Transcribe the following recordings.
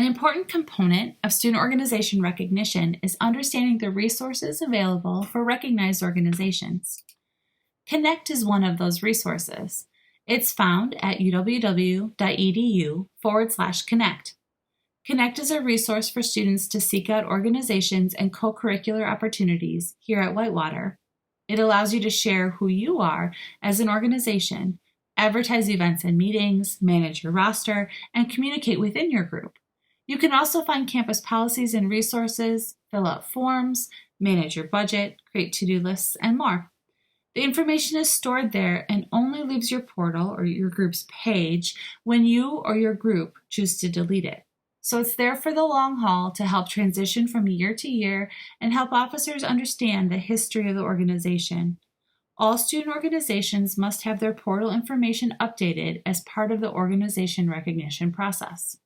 An important component of student organization recognition is understanding the resources available for recognized organizations. Connect is one of those resources. It's found at uww.edu/connect. Connect is a resource for students to seek out organizations and co-curricular opportunities here at Whitewater. It allows you to share who you are as an organization, advertise events and meetings, manage your roster, and communicate within your group. You can also find campus policies and resources, fill out forms, manage your budget, create to-do lists, and more. The information is stored there and only leaves your portal or your group's page when you or your group choose to delete it. So it's there for the long haul to help transition from year to year and help officers understand the history of the organization. All student organizations must have their portal information updated as part of the organization recognition process.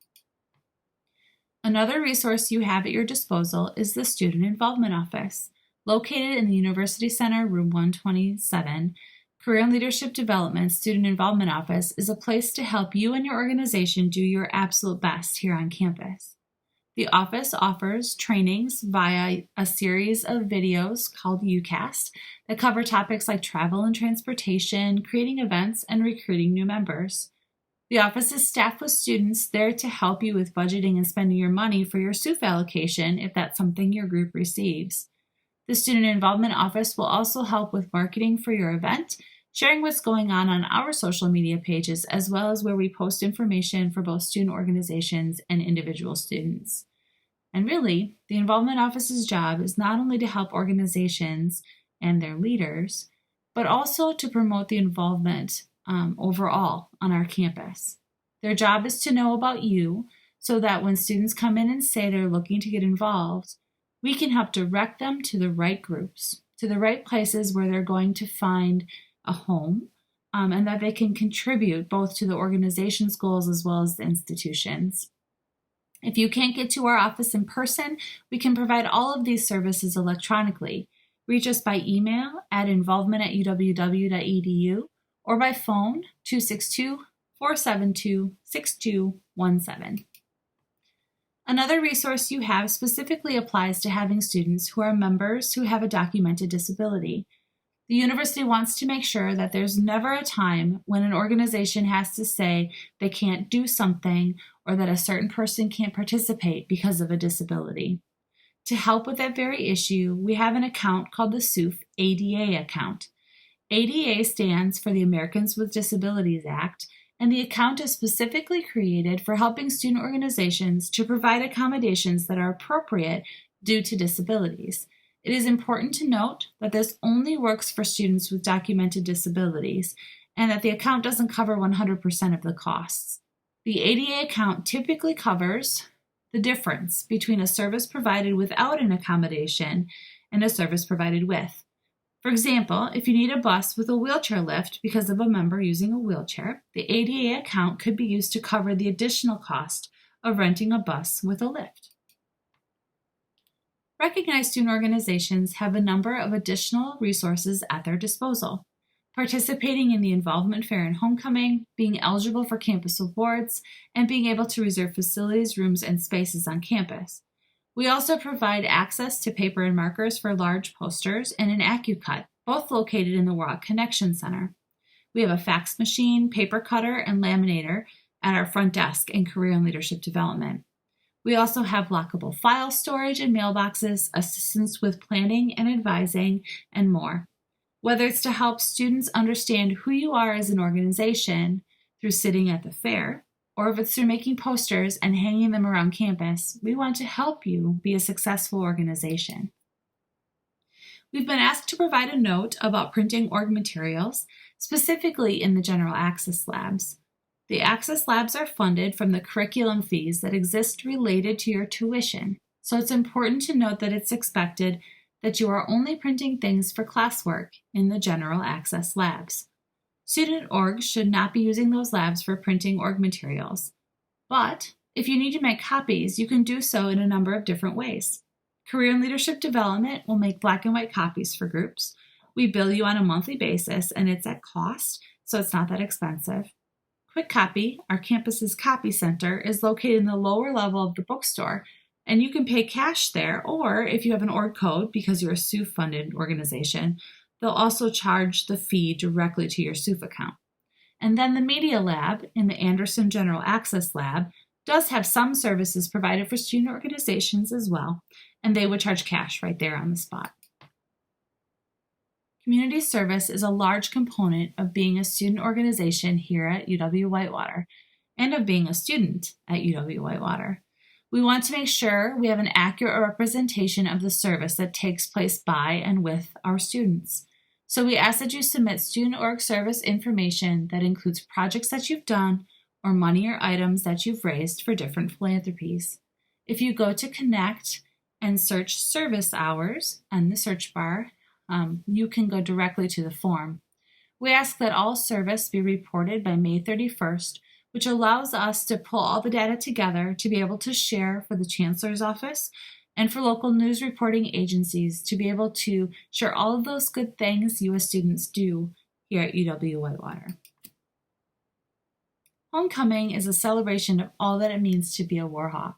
Another resource you have at your disposal is the Student Involvement Office. Located in the University Center, room 127, Career and Leadership Development Student Involvement Office is a place to help you and your organization do your absolute best here on campus. The office offers trainings via a series of videos called UCAST that cover topics like travel and transportation, creating events, and recruiting new members. The office is staffed with students there to help you with budgeting and spending your money for your SUF allocation if that's something your group receives. The Student Involvement Office will also help with marketing for your event, sharing what's going on our social media pages, as well as where we post information for both student organizations and individual students. And really, the Involvement Office's job is not only to help organizations and their leaders, but also to promote the involvement overall on our campus. Their job is to know about you so that when students come in and say they're looking to get involved, we can help direct them to the right groups, to the right places where they're going to find a home, and that they can contribute both to the organization's goals as well as the institution's. If you can't get to our office in person, we can provide all of these services electronically. Reach us by email at involvement@uww.edu or by phone 262-472-6217. Another resource you have specifically applies to having students who are members who have a documented disability. The university wants to make sure that there's never a time when an organization has to say they can't do something or that a certain person can't participate because of a disability. To help with that very issue, we have an account called the SUF ADA account. ADA stands for the Americans with Disabilities Act, and the account is specifically created for helping student organizations to provide accommodations that are appropriate due to disabilities. It is important to note that this only works for students with documented disabilities and that the account doesn't cover 100% of the costs. The ADA account typically covers the difference between a service provided without an accommodation and a service provided with. For example, if you need a bus with a wheelchair lift because of a member using a wheelchair, the ADA account could be used to cover the additional cost of renting a bus with a lift. Recognized student organizations have a number of additional resources at their disposal. Participating in the Involvement Fair and Homecoming, being eligible for campus awards, and being able to reserve facilities, rooms, and spaces on campus. We also provide access to paper and markers for large posters and an AccuCut, both located in the World Connection Center. We have a fax machine, paper cutter, and laminator at our front desk in Career and Leadership Development. We also have lockable file storage and mailboxes, assistance with planning and advising, and more. Whether it's to help students understand who you are as an organization through sitting at the fair, or if it's through making posters and hanging them around campus, we want to help you be a successful organization. We've been asked to provide a note about printing org materials, specifically in the General Access Labs. The Access Labs are funded from the curriculum fees that exist related to your tuition, so it's important to note that it's expected that you are only printing things for classwork in the General Access Labs. Student orgs should not be using those labs for printing org materials, but if you need to make copies, you can do so in a number of different ways. Career and Leadership Development will make black and white copies for groups. We bill you on a monthly basis, and it's at cost, so it's not that expensive. Quick Copy, our campus's copy center, is located in the lower level of the bookstore, and you can pay cash there, or if you have an org code, because you're a SUF-funded organization, they'll also charge the fee directly to your SUF account. And then the Media Lab in the Anderson General Access Lab does have some services provided for student organizations as well, and they would charge cash right there on the spot. Community service is a large component of being a student organization here at UW-Whitewater and of being a student at UW-Whitewater. We want to make sure we have an accurate representation of the service that takes place by and with our students. So we ask that you submit student org service information that includes projects that you've done or money or items that you've raised for different philanthropies. If you go to Connect and search service hours on the search bar, you can go directly to the form. We ask that all service be reported by May 31st, which allows us to pull all the data together to be able to share for the Chancellor's Office and for local news reporting agencies to be able to share all of those good things you as students do here at UW-Whitewater. Homecoming is a celebration of all that it means to be a Warhawk.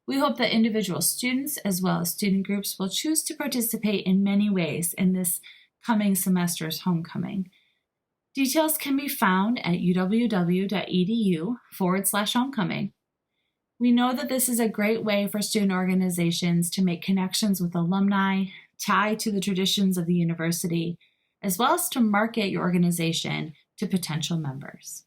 We hope that individual students as well as student groups will choose to participate in many ways in this coming semester's homecoming. Details can be found at uww.edu/homecoming. We know that this is a great way for student organizations to make connections with alumni, tie to the traditions of the university, as well as to market your organization to potential members.